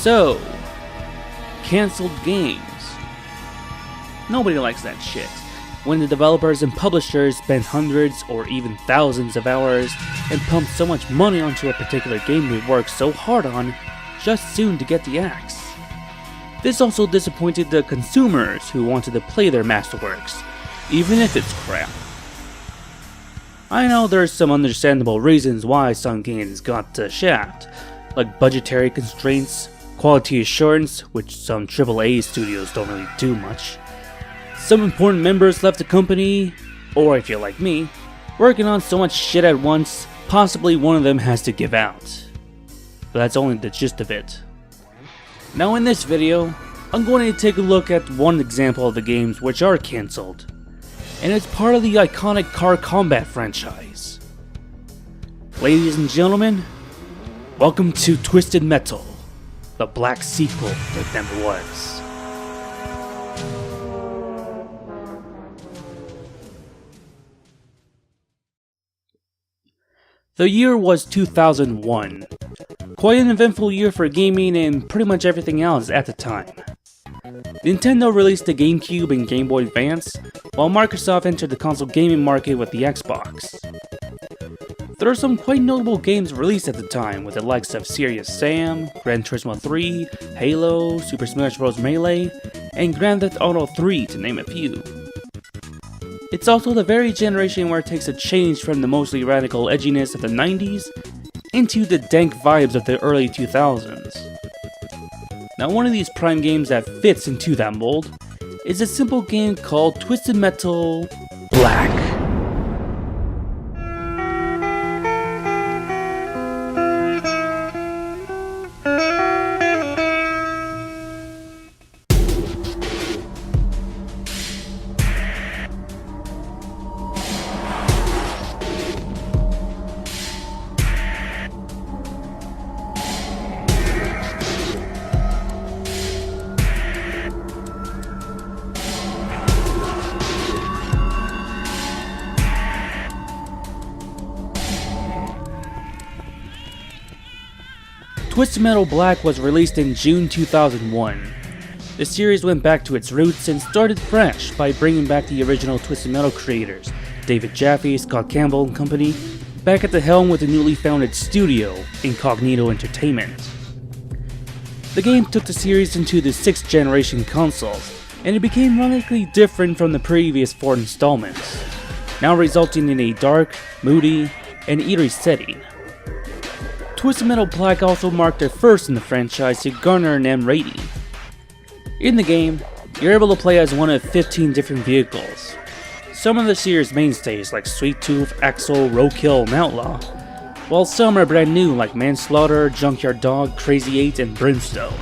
So, cancelled games. Nobody likes that shit. When the developers and publishers spend hundreds or even thousands of hours and pump so much money onto a particular game they worked so hard on, just soon to get the axe. This also disappointed the consumers who wanted to play their masterworks, even if it's crap. I know there's some understandable reasons why some games got the shaft, like budgetary constraints, quality assurance, which some AAA studios don't really do much. Some important members left the company, or if you're like me, working on so much shit at once, possibly one of them has to give out. But that's only the gist of it. Now in this video, I'm going to take a look at one example of the games which are cancelled, and it's part of the iconic car combat franchise. Ladies and gentlemen, welcome to Twisted Metal, the black sequel that never was. The year was 2001, quite an eventful year for gaming and pretty much everything else at the time. Nintendo released the GameCube and Game Boy Advance, while Microsoft entered the console gaming market with the Xbox. There are some quite notable games released at the time, with the likes of Serious Sam, Gran Turismo 3, Halo, Super Smash Bros. Melee, and Grand Theft Auto 3 to name a few. It's also the very generation where it takes a change from the mostly radical edginess of the 90s into the dank vibes of the early 2000s. Now one of these prime games that fits into that mold is a simple game called Twisted Metal Black. Twisted Metal Black was released in June 2001. The series went back to its roots and started fresh by bringing back the original Twisted Metal creators, David Jaffe, Scott Campbell and company, back at the helm with the newly founded studio, Incognito Entertainment. The game took the series into the 6th generation consoles, and it became radically different from the previous 4 installments, now resulting in a dark, moody, and eerie setting. Twisted Metal Black also marked their first in the franchise to garner an M rating. In the game, you're able to play as one of 15 different vehicles. Some of the series mainstays like Sweet Tooth, Axel, Roadkill, and Outlaw, while some are brand new like Manslaughter, Junkyard Dog, Crazy 8, and Brimstone.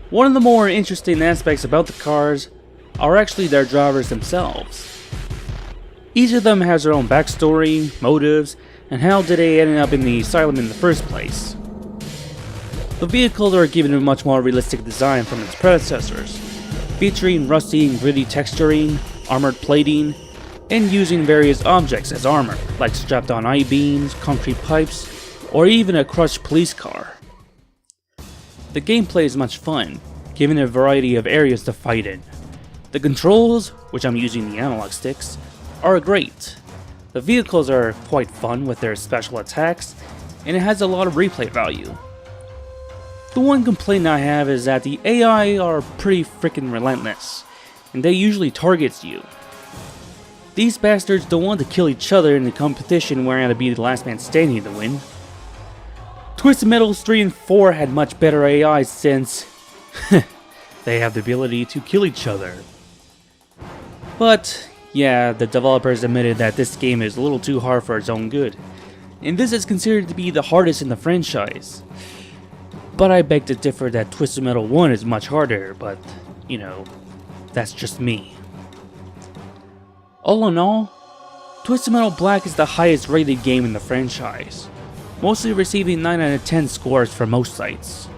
One of the more interesting aspects about the cars are actually their drivers themselves. Each of them has their own backstory, motives, and how did they end up in the asylum in the first place. The vehicles are given a much more realistic design from its predecessors, featuring rusty and gritty texturing, armored plating, and using various objects as armor, like strapped-on I-beams, concrete pipes, or even a crushed police car. The gameplay is much fun, given a variety of areas to fight in. The controls, which I'm using the analog sticks, are great. The vehicles are quite fun with their special attacks, and it has a lot of replay value. The one complaint I have is that the AI are pretty freaking relentless, and they usually target you. These bastards don't want to kill each other in the competition wherein to be the last man standing to win. Twisted Metals 3 and 4 had much better AI since they have the ability to kill each other. But yeah, the developers admitted that this game is a little too hard for its own good, and this is considered to be the hardest in the franchise. But I beg to differ that Twisted Metal 1 is much harder, but, you know, that's just me. All in all, Twisted Metal Black is the highest rated game in the franchise, mostly receiving 9 out of 10 scores from most sites.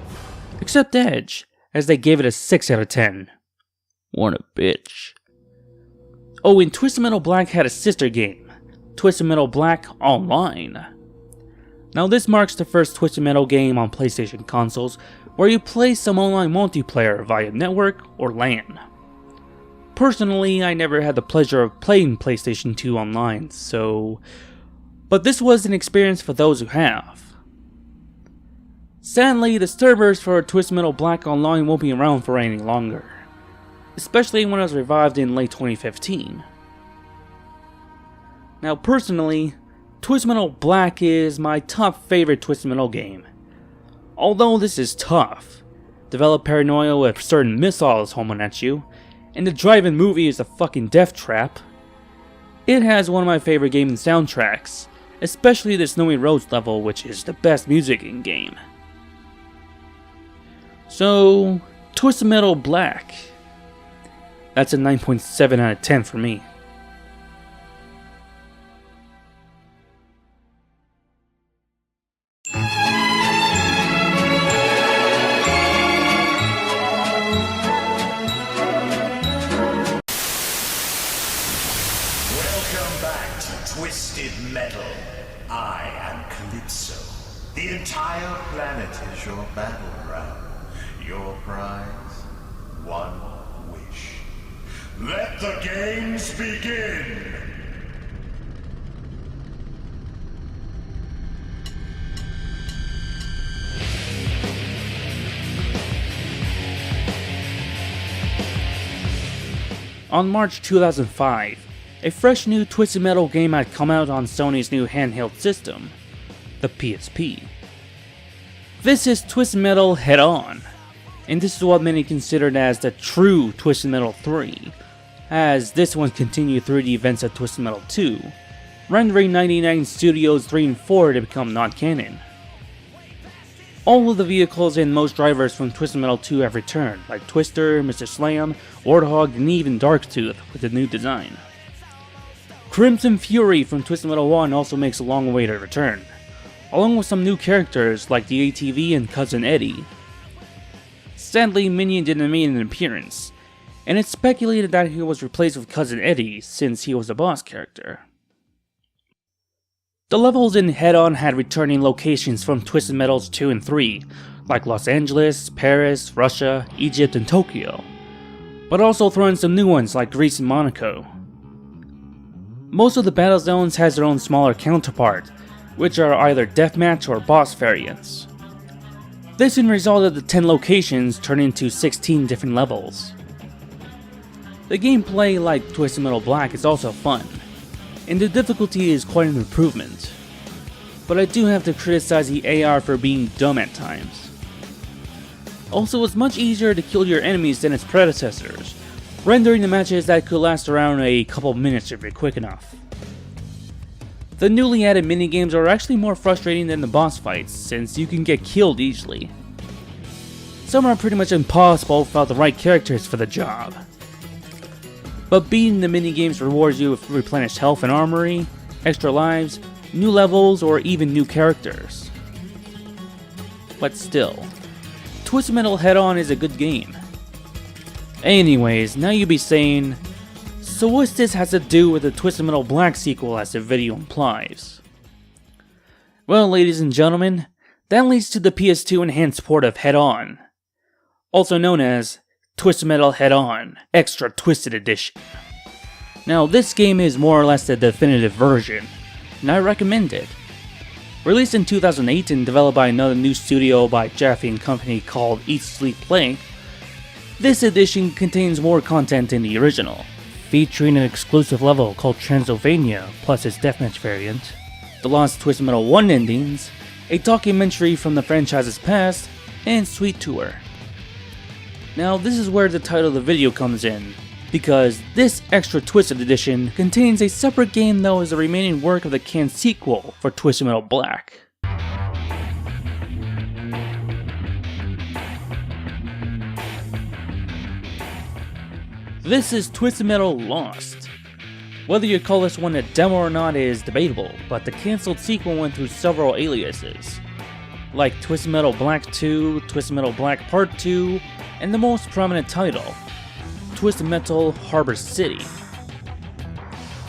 Except Edge, as they gave it a 6 out of 10. What a bitch. Oh, and Twisted Metal Black had a sister game, Twisted Metal Black Online. Now this marks the first Twisted Metal game on PlayStation consoles, where you play some online multiplayer via network or LAN. Personally, I never had the pleasure of playing PlayStation 2 online, but this was an experience for those who have. Sadly, the servers for Twisted Metal Black Online won't be around for any longer, especially when it was revived in late 2015. Now personally, Twisted Metal Black is my top favorite Twisted Metal game. Although this is tough, develop paranoia with certain missiles homing at you, and the drive-in movie is a fucking death trap, it has one of my favorite game soundtracks, especially the Snowy Roads level, which is the best music in game. So, Twisted Metal Black. That's a 9.7 out of 10 for me. Welcome back to Twisted Metal. I am Calypso. The entire planet is your battleground. Your prize, one wish. Let the games begin! On March 2005, a fresh new Twisted Metal game had come out on Sony's new handheld system, the PSP. This is Twisted Metal Head On, and this is what many considered as the true Twisted Metal 3, as this one continued through the events of Twisted Metal 2, rendering 99 Studios 3 and 4 to become non-canon. All of the vehicles and most drivers from Twisted Metal 2 have returned, like Twister, Mr. Slam, Warthog, and even Darktooth with a new design. Crimson Fury from Twisted Metal 1 also makes a long way to return, along with some new characters like the ATV and Cousin Eddie. Sadly, Minion didn't make an appearance, and it's speculated that he was replaced with Cousin Eddie since he was a boss character. The levels in Head On had returning locations from Twisted Metals 2 and 3, like Los Angeles, Paris, Russia, Egypt, and Tokyo, but also throw in some new ones like Greece and Monaco. Most of the battle zones has their own smaller counterpart, which are either deathmatch or boss variants. This in resulted the 10 locations turn into 16 different levels. The gameplay, like Twisted Metal Black, is also fun, and the difficulty is quite an improvement. But I do have to criticize the AR for being dumb at times. Also, it's much easier to kill your enemies than its predecessors, rendering the matches that could last around a couple minutes if you're quick enough. The newly added minigames are actually more frustrating than the boss fights, since you can get killed easily. Some are pretty much impossible without the right characters for the job. But beating the minigames rewards you with replenished health and armory, extra lives, new levels, or even new characters. But still, Twisted Metal Head On is a good game. Anyways, now you'll be saying, so what's this has to do with the Twisted Metal Black sequel as the video implies? Well, ladies and gentlemen, that leads to the PS2 enhanced port of Head On, also known as Twisted Metal Head On Extra Twisted Edition. Now, this game is more or less the definitive version, and I recommend it. Released in 2008 and developed by another new studio by Jaffe and Company called Eat Sleep Play, this edition contains more content than the original, featuring an exclusive level called Transylvania plus its deathmatch variant, the Lost Twisted Metal 1 endings, a documentary from the franchise's past, and Sweet Tour. Now, this is where the title of the video comes in, because this Extra Twisted Edition contains a separate game that was the remaining work of the canned sequel for Twisted Metal Black. This is Twisted Metal Lost. Whether you call this one a demo or not is debatable, but the cancelled sequel went through several aliases, like Twisted Metal Black 2, Twisted Metal Black Part 2, and the most prominent title, Twisted Metal Harbor City.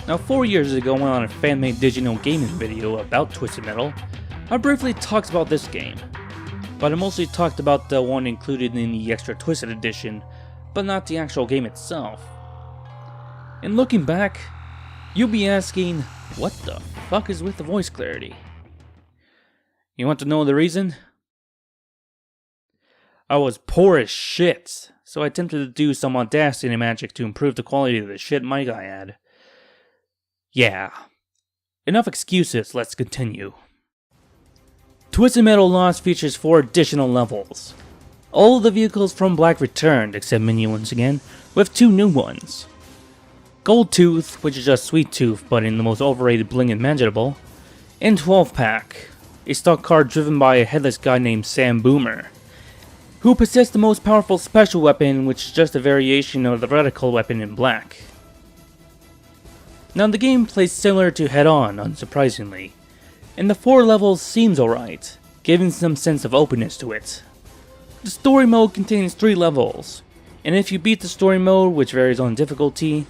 Now 4 years ago, when on a fan-made digital gaming video about Twisted Metal, I briefly talked about this game. but I mostly talked about the one included in the Extra Twisted Edition, but not the actual game itself. And looking back, you'll be asking, what the fuck is with the voice clarity? You want to know the reason? I was poor as shit, so I attempted to do some Audacity magic to improve the quality of the shit mic I had. Yeah. Enough excuses, let's continue. Twisted Metal Lost features 4 additional levels. All of the vehicles from Black returned, except Minion once again, with 2 new ones. Gold Tooth, which is just Sweet Tooth but in the most overrated bling imaginable, and 12 Pack, a stock car driven by a headless guy named Sam Boomer, who possessed the most powerful special weapon, which is just a variation of the reticle weapon in Black. Now the game plays similar to Head On, unsurprisingly, and the 4 levels seems alright, giving some sense of openness to it. The story mode contains 3 levels, and if you beat the story mode, which varies on difficulty,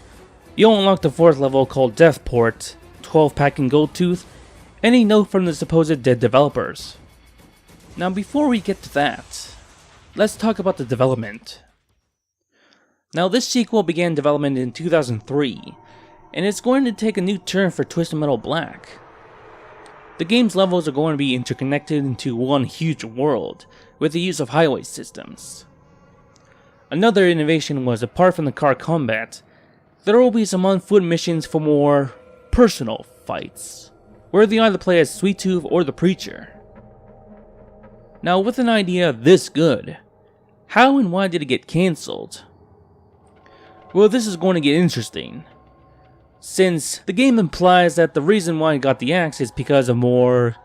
you'll unlock the 4th level called Deathport, 12 Pack and Gold Tooth, and a note from the supposed dead developers. Now before we get to that, let's talk about the development. Now this sequel began development in 2003, and it's going to take a new turn for Twisted Metal Black. The game's levels are going to be interconnected into one huge world, with the use of highway systems. Another innovation was, apart from the car combat, there will be some on-foot missions for more personal fights, where you either play as Sweet Tooth or the Preacher. Now with an idea this good, how and why did it get cancelled? Well, this is going to get interesting, since the game implies that the reason why it got the axe is because of more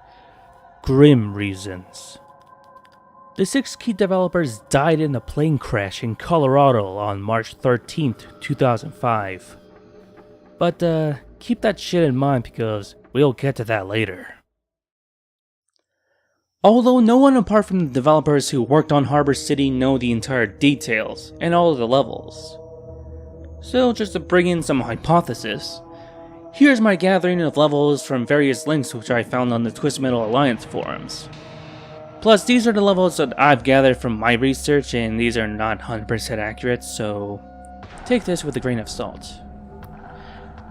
grim reasons. The 6 key developers died in a plane crash in Colorado on March 13th, 2005. But keep that shit in mind because we'll get to that later. Although no one apart from the developers who worked on Harbor City know the entire details and all of the levels. So just to bring in some hypothesis, here's my gathering of levels from various links which I found on the Twisted Metal Alliance forums. Plus, these are the levels that I've gathered from my research, and these are not 100% accurate, so take this with a grain of salt.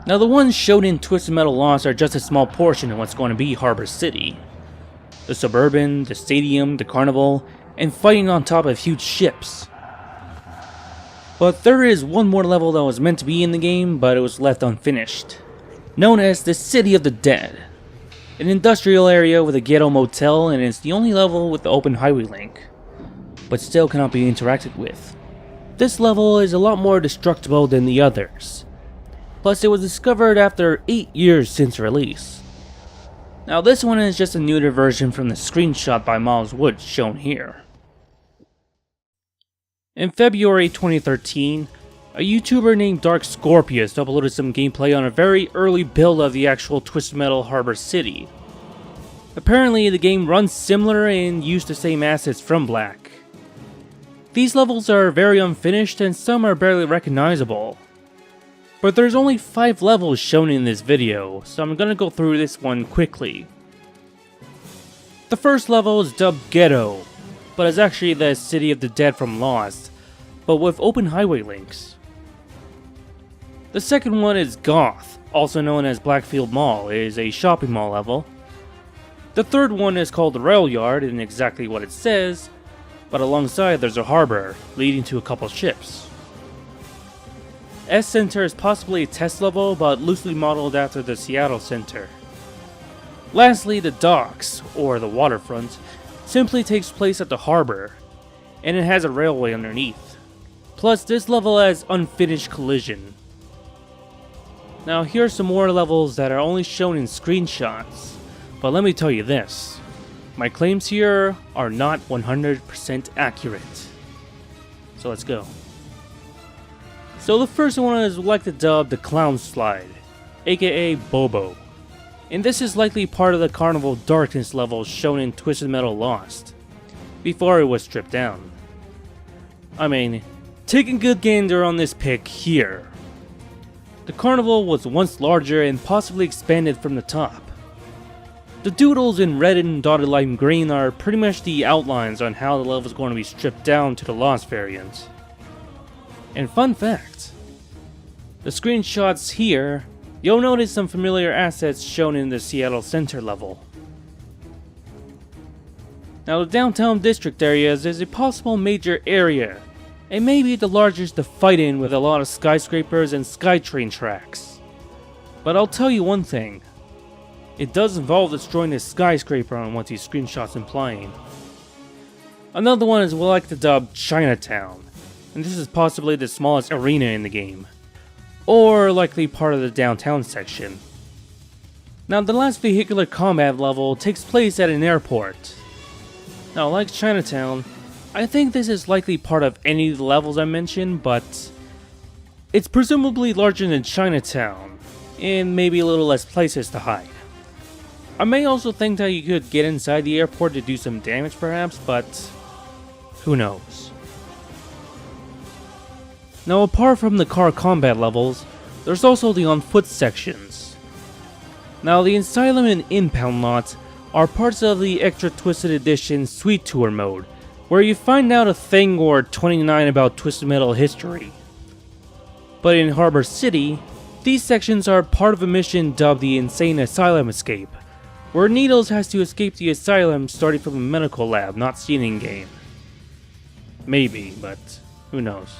Now, the ones shown in Twisted Metal Lost are just a small portion of what's going to be Harbor City. The Suburban, the Stadium, the Carnival, and fighting on top of huge ships. But there is one more level that was meant to be in the game, but it was left unfinished, known as the City of the Dead. An industrial area with a ghetto motel, and it's the only level with the open highway link, but still cannot be interacted with. This level is a lot more destructible than the others. Plus, it was discovered after 8 years since release. Now this one is just a neuter version from the screenshot by Miles Woods shown here. In February 2013, a YouTuber named Dark Scorpius uploaded some gameplay on a very early build of the actual Twisted Metal Harbor City. Apparently the game runs similar and used the same assets from Black. These levels are very unfinished and some are barely recognizable. But there's only 5 levels shown in this video, so I'm gonna go through this one quickly. The first level is dubbed Ghetto, but it's actually the City of the Dead from Lost, but with open highway links. The second one is Goth, also known as Blackfield Mall. It is a shopping mall level. The third one is called the Rail Yard, and exactly what it says, but alongside there's a harbor, leading to a couple ships. S Center is possibly a test level, but loosely modeled after the Seattle Center. Lastly, the Docks, or the waterfront, simply takes place at the harbor, and it has a railway underneath. Plus, this level has unfinished collision. Now, here are some more levels that are only shown in screenshots, but let me tell you this, my claims here are not 100% accurate. So let's go. So the first one is like to dub the Clown Slide, aka Bobo. And this is likely part of the Carnival Darkness levels shown in Twisted Metal Lost, before it was stripped down. I mean, take a good gander on this pic here. The carnival was once larger and possibly expanded from the top. The doodles in red and dotted lime green are pretty much the outlines on how the level is going to be stripped down to the Lost variant. And fun fact, the screenshots here, you'll notice some familiar assets shown in the Seattle Center level. Now the downtown district areas is a possible major area, and maybe the largest to fight in with a lot of skyscrapers and SkyTrain tracks. But I'll tell you one thing, it does involve destroying a skyscraper on what these screenshots implying. Another one is what I like to dub Chinatown, and this is possibly the smallest arena in the game, or likely part of the downtown section. Now the last vehicular combat level takes place at an airport. Now like Chinatown, I think this is likely part of any of the levels I mentioned, but it's presumably larger than Chinatown, and maybe a little less places to hide. I may also think that you could get inside the airport to do some damage perhaps, but who knows. Now apart from the car combat levels, there's also the on foot sections. Now the Asylum and Impound lots are parts of the extra Twisted Edition Sweet Tour mode, where you find out a thing or 29 about Twisted Metal history. But in Harbor City, these sections are part of a mission dubbed the Insane Asylum Escape, where Needles has to escape the asylum starting from a medical lab not seen in game. Maybe, but who knows.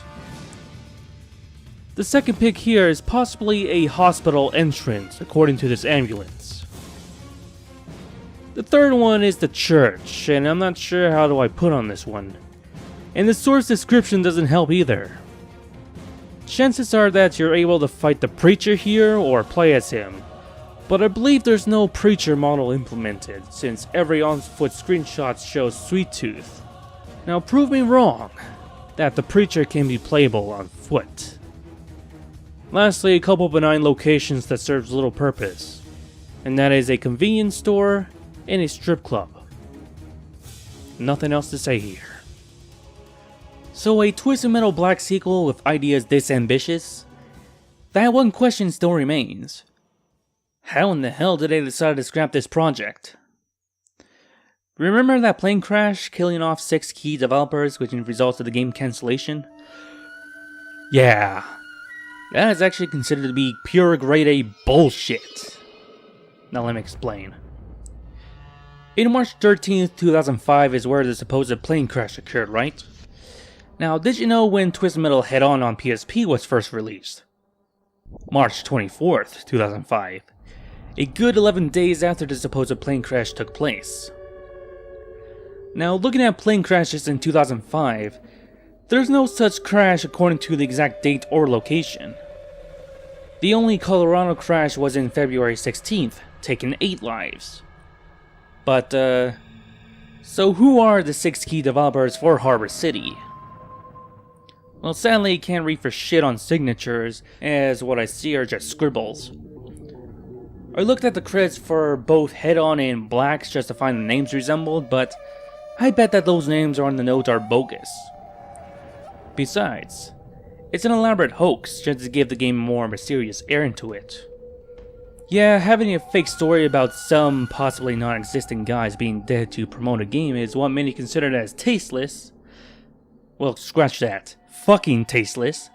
The second pick here is possibly a hospital entrance, according to this ambulance. The third one is the church, and I'm not sure how do I put on this one. And the source description doesn't help either. Chances are that you're able to fight the preacher here or play as him, but I believe there's no preacher model implemented, since every on-foot screenshot shows Sweet Tooth. Now prove me wrong, that the preacher can be playable on foot. Lastly, a couple benign locations that serves little purpose, and that is a convenience store and a strip club. Nothing else to say here. So a Twisted Metal Black sequel with ideas this ambitious? That one question still remains. How in the hell did they decide to scrap this project? Remember that plane crash killing off 6 key developers which resulted in the game cancellation? Yeah, that is actually considered to be pure grade A bullshit. Now let me explain. In March 13th, 2005 is where the supposed plane crash occurred, right? Now, did you know when Twisted Metal Head-On PSP was first released? March 24th, 2005. A good 11 days after the supposed plane crash took place. Now, looking at plane crashes in 2005, there's no such crash according to the exact date or location. The only Colorado crash was in February 16th, taking 8 lives. But, so who are the 6 key developers for Harbor City? Well, sadly, you can't read for shit on signatures, as what I see are just scribbles. I looked at the credits for both Head-On and Blacks just to find the names resembled, but I bet that those names on the notes are bogus. Besides, it's an elaborate hoax just to give the game a more mysterious air into it. Yeah, having a fake story about some possibly non-existent guys being dead to promote a game is what many consider as tasteless. Well, scratch that. Fucking tasteless.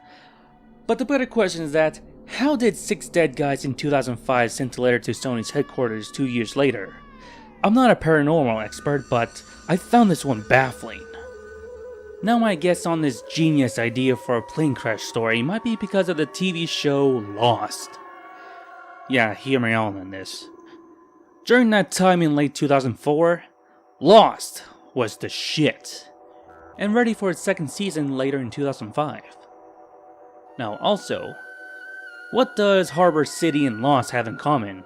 But the better question is that, how did 6 dead guys in 2005 send a letter to Sony's headquarters 2 years later? I'm not a paranormal expert, but I found this one baffling. Now my guess on this genius idea for a plane crash story might be because of the TV show Lost. Yeah, hear me out on this. During that time in late 2004, Lost was the shit, and ready for its second season later in 2005. Now also, what does Harbor City and Lost have in common?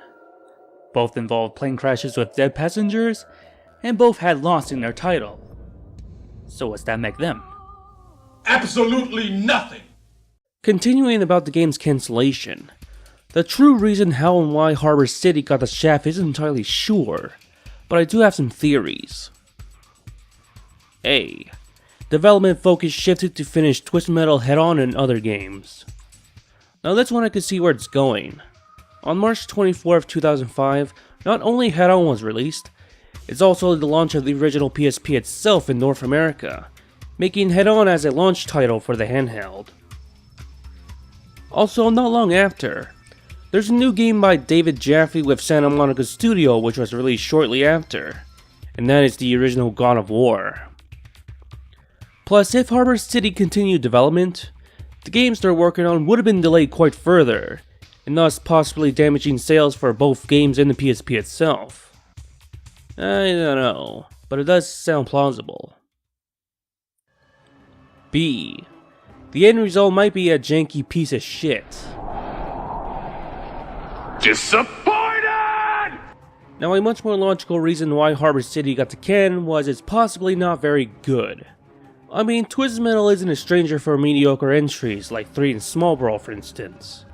Both involved plane crashes with dead passengers, and both had Lost in their title. So what's that make them? Absolutely nothing! Continuing about the game's cancellation, the true reason how and why Harbor City got the shaft isn't entirely sure, but I do have some theories. A. Development focus shifted to finish Twisted Metal Head-On and other games. Now that's when I could see where it's going. On March 24th, 2005, Not only Head On was released, it's also the launch of the original PSP itself in North America, making Head On as a launch title for the handheld. Also, not long after, there's a new game by David Jaffe with Santa Monica Studio which was released shortly after, and that is the original God of War. Plus, if Harbor City continued development, the games they're working on would have been delayed quite further, and thus possibly damaging sales for both games and the PSP itself. I don't know, but it does sound plausible. B. The end result might be a janky piece of shit. Disappointed! Now, a much more logical reason why Harbor City got to Ken was it's possibly not very good. I mean, Twisted Metal isn't a stranger for mediocre entries like 3 and Small Brawl for instance.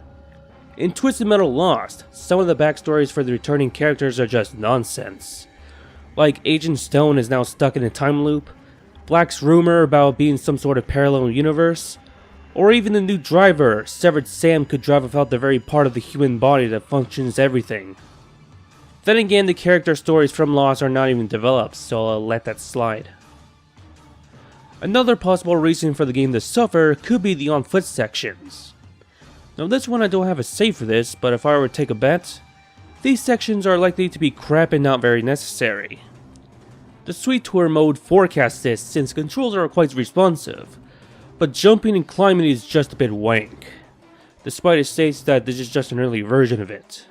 In Twisted Metal Lost, some of the backstories for the returning characters are just nonsense. Like Agent Stone is now stuck in a time loop, Black's rumor about being some sort of parallel universe, or even the new driver, Severed Sam, could drive without the very part of the human body that functions everything. Then again, the character stories from Lost are not even developed, so I'll let that slide. Another possible reason for the game to suffer could be the on-foot sections. Now this one I don't have a say for this, but if I were to take a bet, these sections are likely to be crap and not very necessary. The Sweet Tour mode forecasts this since controls are quite responsive, but jumping and climbing is just a bit wank, despite it states that this is just an early version of it.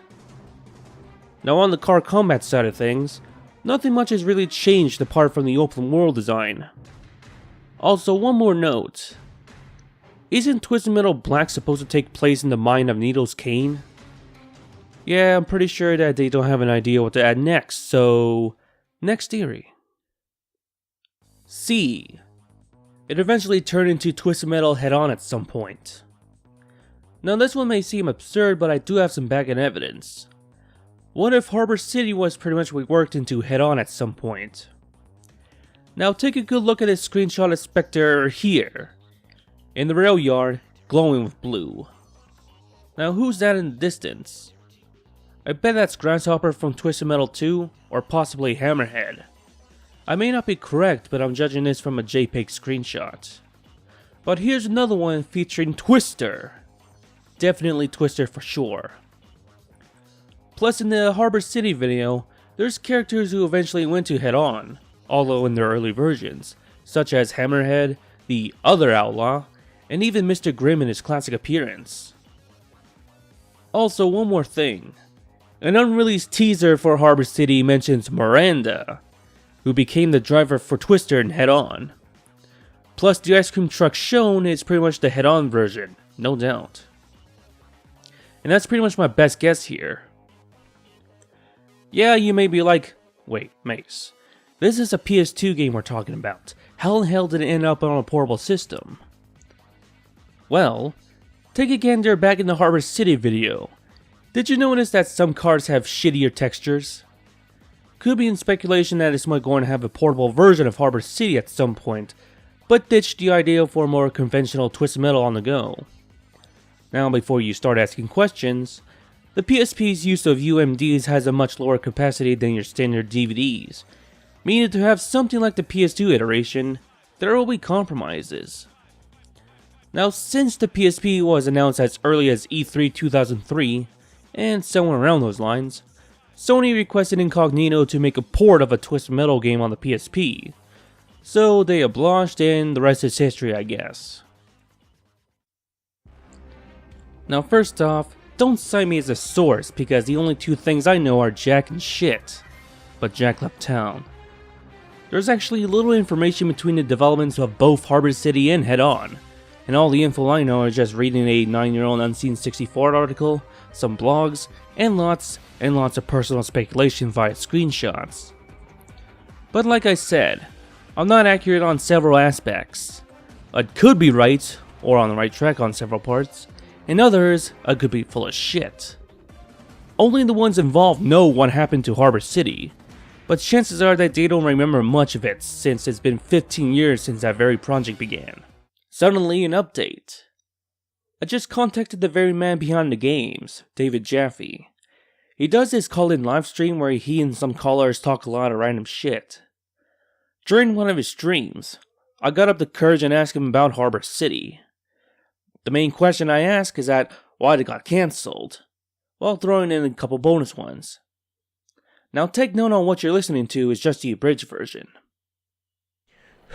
Now on the car combat side of things, nothing much has really changed apart from the open world design. Also, one more note. Isn't Twisted Metal Black supposed to take place in the mind of Needles Kane? Yeah, I'm pretty sure that they don't have an idea what to add next, so next theory. C. It eventually turned into Twisted Metal Head On at some point. Now this one may seem absurd, but I do have some back-end evidence. What if Harbor City was pretty much reworked into Head On at some point? Now take a good look at this screenshot of Spectre here, in the rail yard, glowing with blue. Now who's that in the distance? I bet that's Grasshopper from Twisted Metal 2, or possibly Hammerhead. I may not be correct, but I'm judging this from a JPEG screenshot. But here's another one featuring Twister. Definitely Twister for sure. Plus in the Harbor City video, there's characters who eventually went to Head On, although in their early versions, such as Hammerhead, the other Outlaw, and even Mr. Grimm in his classic appearance. Also, one more thing. An unreleased teaser for Harbor City mentions Miranda, who became the driver for Twister in Head On. Plus, the ice cream truck shown is pretty much the Head On version, no doubt. And that's pretty much my best guess here. Yeah, you may be like, wait, Mace, this is a PS2 game we're talking about. How in hell did it end up on a portable system? Well, take a gander back in the Harbor City video. Did you notice that some cars have shittier textures? Could be in speculation that it's going to have a portable version of Harbor City at some point, but ditch the idea for a more conventional Twisted Metal on the go. Now before you start asking questions, the PSP's use of UMDs has a much lower capacity than your standard DVDs, meaning to have something like the PS2 iteration, there will be compromises. Now since the PSP was announced as early as E3 2003, and somewhere around those lines, Sony requested Incognito to make a port of a Twisted Metal game on the PSP. So they obliged and the rest is history, I guess. Now first off, don't cite me as a source because the only two things I know are Jack and shit. But Jack left town. There's actually little information between the developments of both Harbor City and Head On, and all the info I know is just reading a 9-year-old Unseen 64 article, some blogs, and lots of personal speculation via screenshots. But like I said, I'm not accurate on several aspects. I could be right, or on the right track on several parts, and others, I could be full of shit. Only the ones involved know what happened to Harbor City, but chances are that they don't remember much of it since it's been 15 years since that very project began. Suddenly, an update. I just contacted the very man behind the games, David Jaffe. He does this call-in livestream where he and some callers talk a lot of random shit. During one of his streams, I got up the courage and asked him about Harbor City. The main question I ask is that why it got cancelled, while throwing in a couple bonus ones. Now take note on what you're listening to is just the abridged version.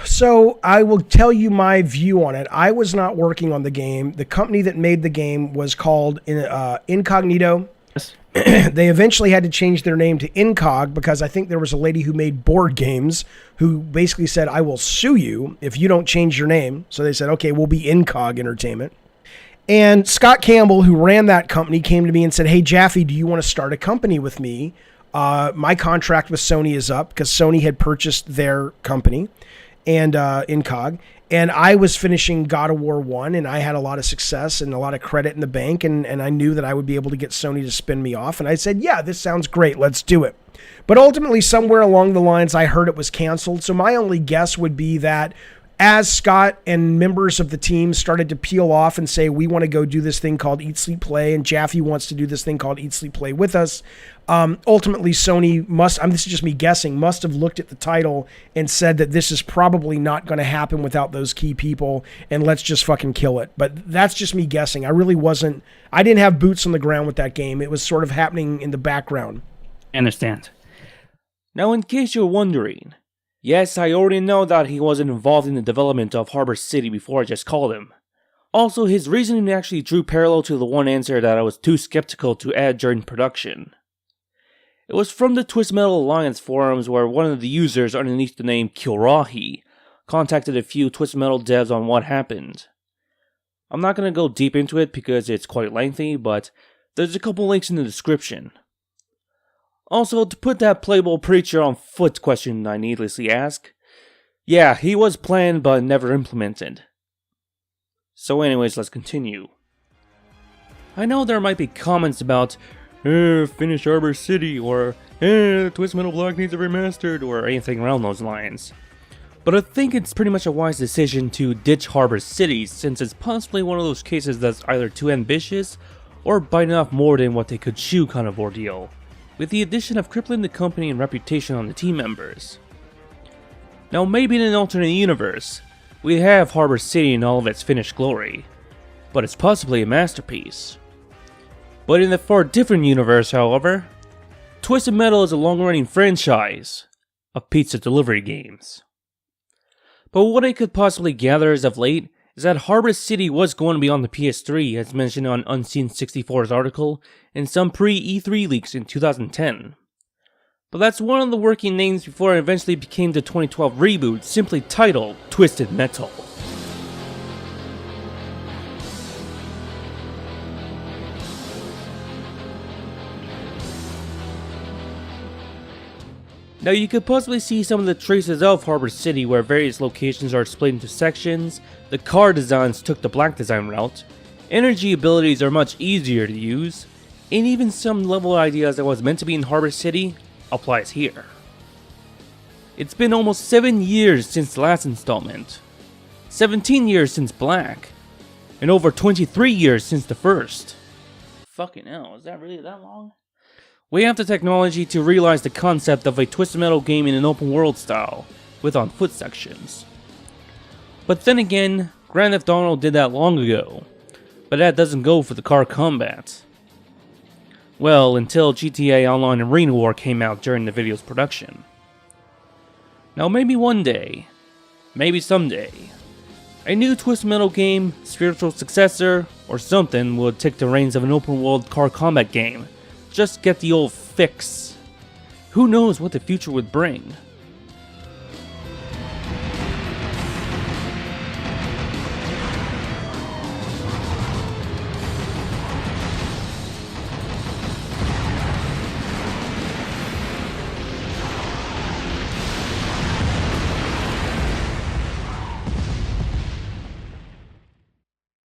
So I will tell you my view on it. I was not working on the game. The company that made the game was called Incognito. Yes. They eventually had to change their name to Incog because I think there was a lady who made board games who basically said, I will sue you if you don't change your name. So they said, okay, we'll be Incog Entertainment. And Scott Campbell, who ran that company, came to me and said, hey, Jaffe, do you want to start a company with me? My contract with Sony is up because Sony had purchased their company and Incog. And I was finishing God of War 1, and I had a lot of success and a lot of credit in the bank, and I knew that I would be able to get Sony to spin me off. And I said, yeah, this sounds great. Let's do it. But ultimately, somewhere along the lines, I heard it was canceled. So my only guess would be that as Scott and members of the team started to peel off and say, we want to go do this thing called Eat, Sleep, Play, and Jaffe wants to do this thing called Eat, Sleep, Play with us, ultimately Sony this is just me guessing, must have looked at the title and said that this is probably not going to happen without those key people, and let's just fucking kill it. But that's just me guessing. I didn't have boots on the ground with that game. It was sort of happening in the background. I understand. Now, in case you're wondering, yes, I already know that he wasn't involved in the development of Harbor City before I just called him. Also, his reasoning actually drew parallel to the one answer that I was too skeptical to add during production. It was from the Twist Metal Alliance forums where one of the users underneath the name Kilrahi contacted a few Twist Metal devs on what happened. I'm not going to go deep into it because it's quite lengthy, but there's a couple links in the description. Also, to put that playable preacher on foot question I needlessly ask, yeah, he was planned but never implemented. So anyways, let's continue. I know there might be comments about, finish Harbor City, or, Twist Metal Block needs a remastered, or anything around those lines. But I think it's pretty much a wise decision to ditch Harbor City, since it's possibly one of those cases that's either too ambitious, or biting off more than what they could chew kind of ordeal, with the addition of crippling the company and reputation on the team members. Now maybe in an alternate universe, we have Harbor City in all of its finished glory, but it's possibly a masterpiece. But in the far different universe, however, Twisted Metal is a long-running franchise of pizza delivery games. But what I could possibly gather as of late is that Harbor City was going to be on the PS3 as mentioned on Unseen64's article and some pre-E3 leaks in 2010. But that's one of the working names before it eventually became the 2012 reboot simply titled Twisted Metal. Now you could possibly see some of the traces of Harbor City where various locations are split into sections, the car designs took the black design route, energy abilities are much easier to use, and even some level ideas that was meant to be in Harbor City applies here. It's been almost 7 years since the last installment, 17 years since Black, and over 23 years since the first. Fucking hell, is that really that long? We have the technology to realize the concept of a Twisted Metal game in an open world style, with on-foot sections. But then again, Grand Theft Auto did that long ago, but that doesn't go for the car combat. Well, until GTA Online Arena War came out during the video's production. Now maybe one day, maybe someday, a new Twisted Metal game, spiritual successor, or something would take the reins of an open world car combat game. Just get the old fix. Who knows what the future would bring.